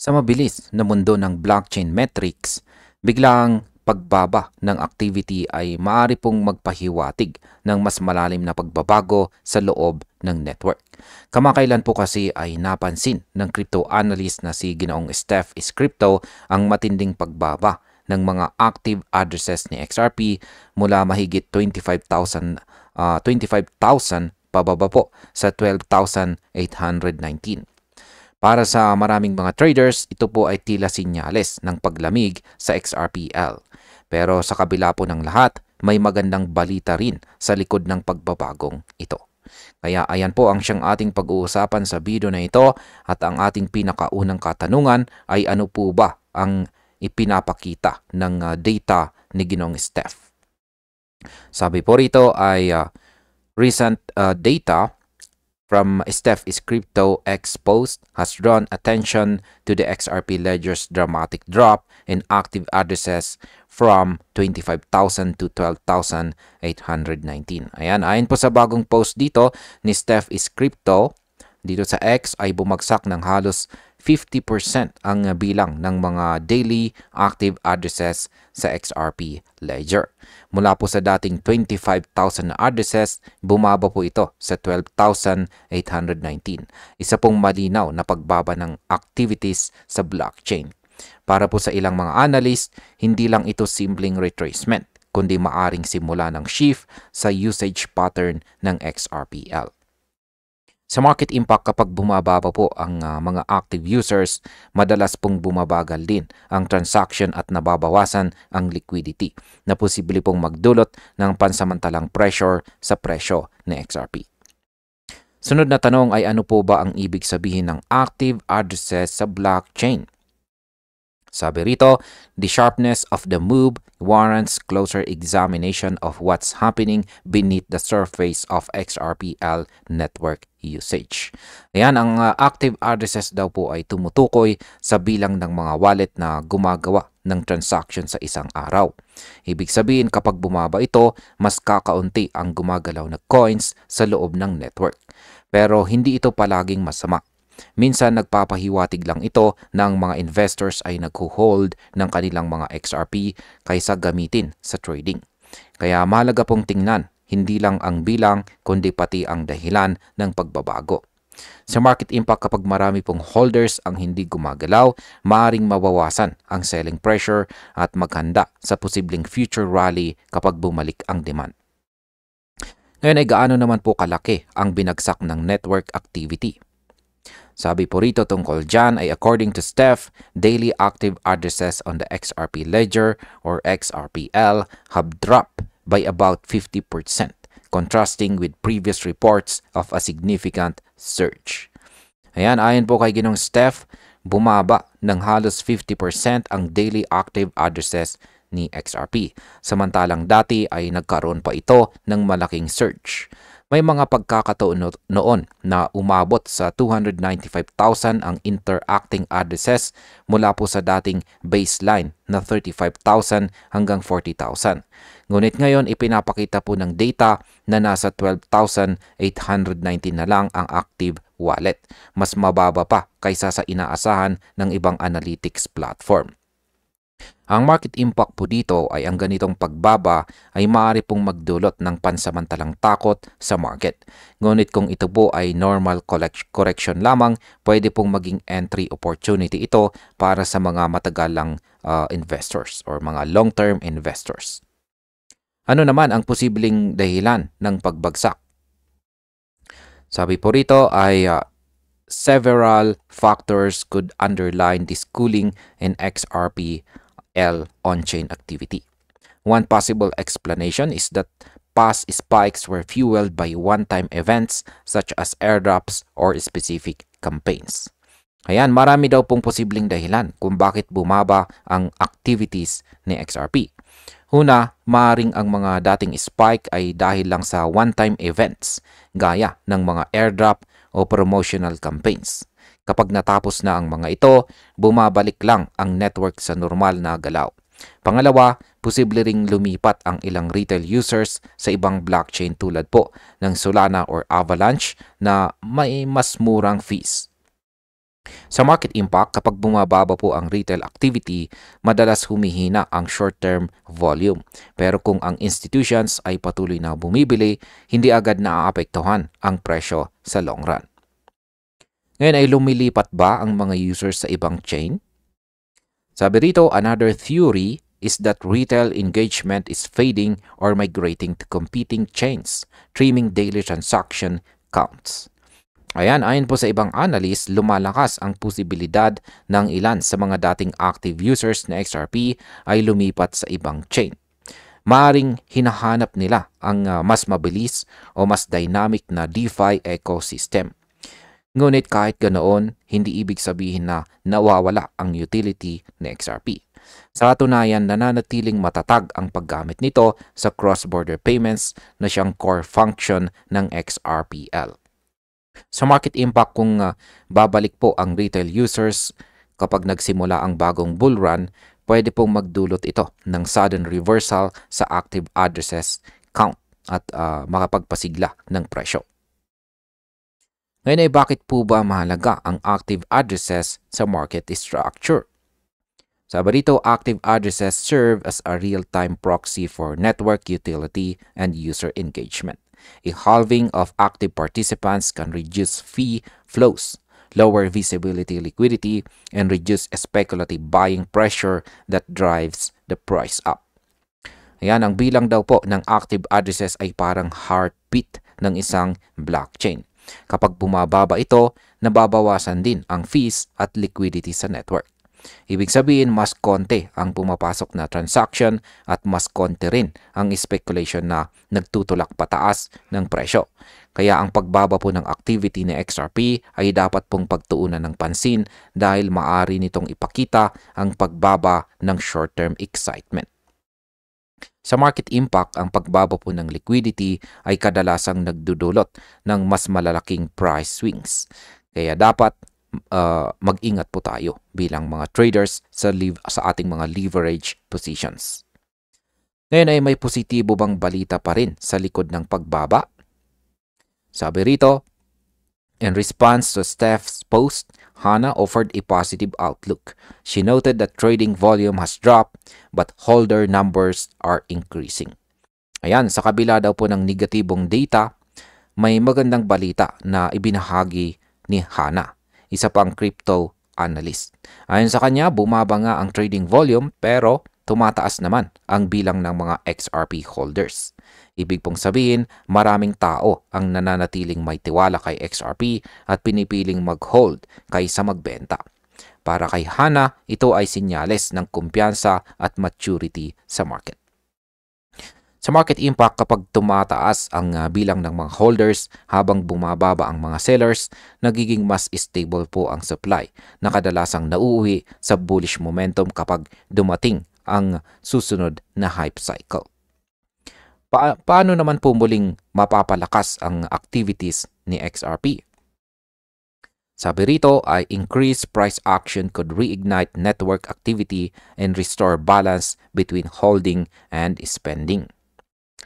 Sa mabilis na mundo ng blockchain metrics, biglang pagbaba ng activity ay maaari pong magpahiwatig ng mas malalim na pagbabago sa loob ng network. Kamakailan po kasi ay napansin ng crypto analyst na si Ginoong Steph is Crypto ang matinding pagbaba ng mga active addresses ni XRP mula mahigit 25,000 pababa po sa 12,819. Para sa maraming mga traders, ito po ay tila sinyales ng paglamig sa XRPL. Pero sa kabila po ng lahat, may magandang balita rin sa likod ng pagbabagong ito. Kaya ayan po ang siyang ating pag-uusapan sa video na ito at ang ating pinakaunang katanungan ay ano po ba ang ipinapakita ng data ni Ginoong Steph. Sabi po rito ay recent data from Steph is Crypto X post has drawn attention to the XRP ledger's dramatic drop in active addresses from 25,000 to 12,819. Ayan, ayon po sa bagong post dito ni Steph is Crypto, dito sa X ay bumagsak ng halos 50% ang bilang ng mga daily active addresses sa XRP ledger. Mula po sa dating 25,000 na addresses, bumaba po ito sa 12,819. Isa pong malinaw na pagbaba ng activities sa blockchain. Para po sa ilang mga analyst, hindi lang ito simpleng retracement, kundi maaring simula ng shift sa usage pattern ng XRPL. Sa market impact, kapag bumababa po ang mga active users, madalas pong bumabagal din ang transaction at nababawasan ang liquidity na posible pong magdulot ng pansamantalang pressure sa presyo ng XRP. Sunod na tanong ay ano po ba ang ibig sabihin ng active addresses sa blockchain? Sabi rito, the sharpness of the move warrants closer examination of what's happening beneath the surface of XRPL network usage. Ayan, ang active addresses daw po ay tumutukoy sa bilang ng mga wallet na gumagawa ng transaction sa isang araw. Ibig sabihin, kapag bumaba ito, mas kakaunti ang gumagalaw na coins sa loob ng network. Pero hindi ito palaging masama. Minsan nagpapahiwatig lang ito na ang mga investors ay nagho-hold ng kanilang mga XRP kaysa gamitin sa trading. Kaya mahalaga pong tingnan, hindi lang ang bilang kundi pati ang dahilan ng pagbabago. Sa market impact, kapag marami pong holders ang hindi gumagalaw, maaaring mabawasan ang selling pressure at maghanda sa posibleng future rally kapag bumalik ang demand. Ngayon ay gaano naman po kalaki ang binagsak ng network activity? Sabi po rito tungkol dyan ay according to Steph, daily active addresses on the XRP ledger or XRPL have dropped by about 50%, contrasting with previous reports of a significant surge. Ayan, ayon po kay Ginoong Steph, bumaba ng halos 50% ang daily active addresses ni XRP. Samantalang dati ay nagkaroon pa ito ng malaking surge. May mga pagkakataon noon na umabot sa 295,000 ang interacting addresses mula po sa dating baseline na 35,000 hanggang 40,000. Ngunit ngayon ipinapakita po ng data na nasa 12,819 na lang ang active wallet. Mas mababa pa kaysa sa inaasahan ng ibang analytics platform. Ang market impact po dito ay ang ganitong pagbaba ay maaari pong magdulot ng pansamantalang takot sa market. Ngunit kung ito po ay normal correction lamang, pwede pong maging entry opportunity ito para sa mga matagalang investors or mga long-term investors. Ano naman ang posibleng dahilan ng pagbagsak? Sabi po rito ay several factors could underline this cooling in XRP on-chain activity. One possible explanation is that past spikes were fueled by one-time events such as airdrops or specific campaigns. Ayan, marami daw pong posibleng dahilan kung bakit bumaba ang activities ni XRP. Una, maaaring ang mga dating spike ay dahil lang sa one-time events gaya ng mga airdrop o promotional campaigns. Kapag natapos na ang mga ito, bumabalik lang ang network sa normal na galaw. Pangalawa, posible ring lumipat ang ilang retail users sa ibang blockchain tulad po ng Solana or Avalanche na may mas murang fees. Sa market impact, kapag bumababa po ang retail activity, madalas humihina ang short-term volume. Pero kung ang institutions ay patuloy na bumibili, hindi agad naaapektuhan ang presyo sa long run. Ngayon ay lumilipat ba ang mga users sa ibang chain? Sabi rito, another theory is that retail engagement is fading or migrating to competing chains, trimming daily transaction counts. Ayan, ayon po sa ibang analyst, lumalakas ang posibilidad ng ilan sa mga dating active users na XRP ay lumipat sa ibang chain. Maaring hinahanap nila ang mas mabilis o mas dynamic na DeFi ecosystem. Ngunit kahit ganoon, hindi ibig sabihin na nawawala ang utility ng XRP. Sa katunayan, nananatiling matatag ang paggamit nito sa cross-border payments na siyang core function ng XRPL. Sa market impact, kung babalik po ang retail users kapag nagsimula ang bagong bull run, pwede pong magdulot ito ng sudden reversal sa active addresses count at makapagpasigla ng presyo. Ngayon ay bakit po ba mahalaga ang active addresses sa market structure? Sabi dito, active addresses serve as a real-time proxy for network utility and user engagement. A halving of active participants can reduce fee flows, lower visibility liquidity, and reduce speculative buying pressure that drives the price up. Ayan, ang bilang daw po ng active addresses ay parang heartbeat ng isang blockchain. Kapag bumababa ito, nababawasan din ang fees at liquidity sa network. Ibig sabihin, mas konti ang pumapasok na transaction at mas konti rin ang speculation na nagtutulak pataas ng presyo. Kaya ang pagbaba po ng activity ni XRP ay dapat pong pagtuunan ng pansin dahil maaari nitong ipakita ang pagbaba ng short-term excitement. Sa market impact, ang pagbaba po ng liquidity ay kadalasang nagdudulot ng mas malalaking price swings. Kaya dapat mag-ingat po tayo bilang mga traders sa ating mga leverage positions. Ngayon ay may positibo bang balita pa rin sa likod ng pagbaba? Sabi rito, in response to Steph's post, Hana offered a positive outlook. She noted that trading volume has dropped but holder numbers are increasing. Ayan, sa kabila daw po ng negatibong data, may magandang balita na ibinahagi ni Hana, isa pang crypto analyst. Ayon sa kanya, bumaba nga ang trading volume pero tumataas naman ang bilang ng mga XRP holders. Ibig pong sabihin, maraming tao ang nananatiling may tiwala kay XRP at pinipiling mag-hold kaysa magbenta. Para kay Hana, ito ay sinyales ng kumpiyansa at maturity sa market. Sa market impact, kapag tumataas ang bilang ng mga holders habang bumababa ang mga sellers, nagiging mas stable po ang supply na kadalasang nauuwi sa bullish momentum kapag dumating ang susunod na hype cycle. Paano naman po muling mapapalakas ang activities ni XRP? Sabi rito ay increased price action could reignite network activity and restore balance between holding and spending.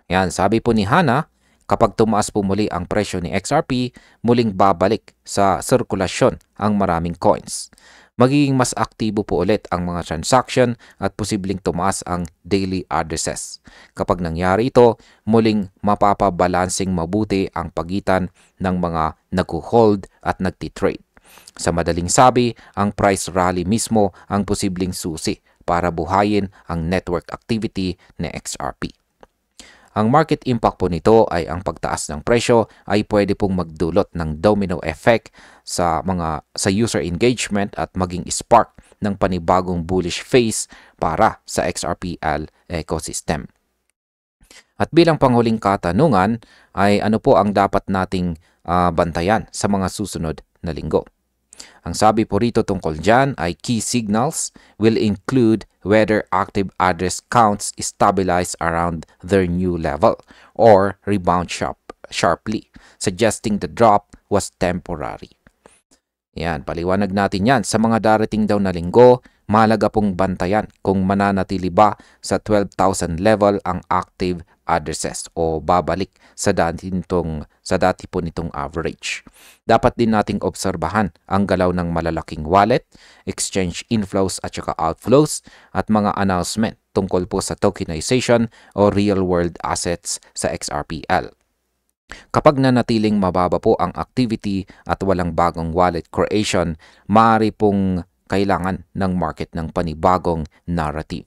Yan, sabi po ni Hana, kapag tumaas po muli ang presyo ni XRP, muling babalik sa sirkulasyon ang maraming coins. Magiging mas aktibo po ulit ang mga transaction at posibleng tumaas ang daily addresses. Kapag nangyari ito, muling mapapabalansing mabuti ang pagitan ng mga nag-hold at nagtitrade. Sa madaling sabi, ang price rally mismo ang posibleng susi para buhayin ang network activity ni XRP. Ang market impact po nito ay ang pagtaas ng presyo ay pwede pong magdulot ng domino effect sa user engagement at maging spark ng panibagong bullish phase para sa XRPL ecosystem. At bilang panghuling katanungan ay ano po ang dapat nating bantayan sa mga susunod na linggo? Ang sabi po rito tungkol dyan ay key signals will include whether active address counts stabilize around their new level or rebound sharply, suggesting the drop was temporary. Yan, paliwanag natin yan. Sa mga darating daw na linggo, Mahalaga pong bantayan kung mananatili ba sa 12,000 level ang active addresses o babalik sa dati po nitong average. Dapat din nating obserbahan ang galaw ng malalaking wallet, exchange inflows at saka outflows at mga announcement tungkol po sa tokenization o real-world assets sa XRPL. Kapag nanatiling mababa po ang activity at walang bagong wallet creation, maaari pong kailangan ng market ng panibagong narrative.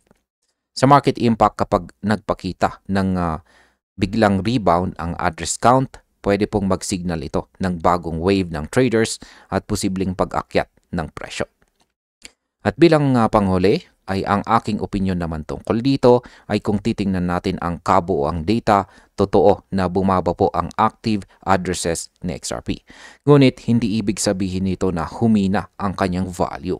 Sa market impact, kapag nagpakita ng biglang rebound ang address count, pwede pong mag-signal ito ng bagong wave ng traders at posibleng pag-akyat ng presyo. At bilang panghuli, ay ang aking opinion naman tungkol dito ay kung titingnan natin ang kabuoang data, totoo na bumaba po ang active addresses ni XRP. Ngunit hindi ibig sabihin nito na humina ang kanyang value.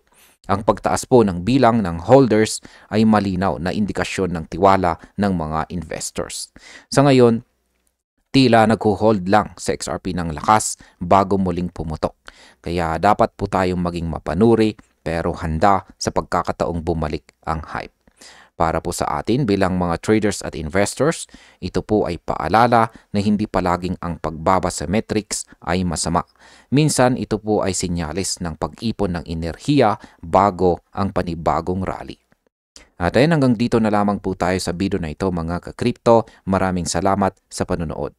Ang pagtaas po ng bilang ng holders ay malinaw na indikasyon ng tiwala ng mga investors. Sa ngayon, tila nagho-hold lang sa XRP ng lakas bago muling pumutok. Kaya dapat po tayong maging mapanuri pero handa sa pagkakataong bumalik ang hype. Para po sa atin bilang mga traders at investors, ito po ay paalala na hindi palaging ang pagbaba sa metrics ay masama. Minsan ito po ay sinyalis ng pag-ipon ng enerhiya bago ang panibagong rally. At ayun, hanggang dito na lamang po tayo sa video na ito mga ka-crypto. Maraming salamat sa panonood.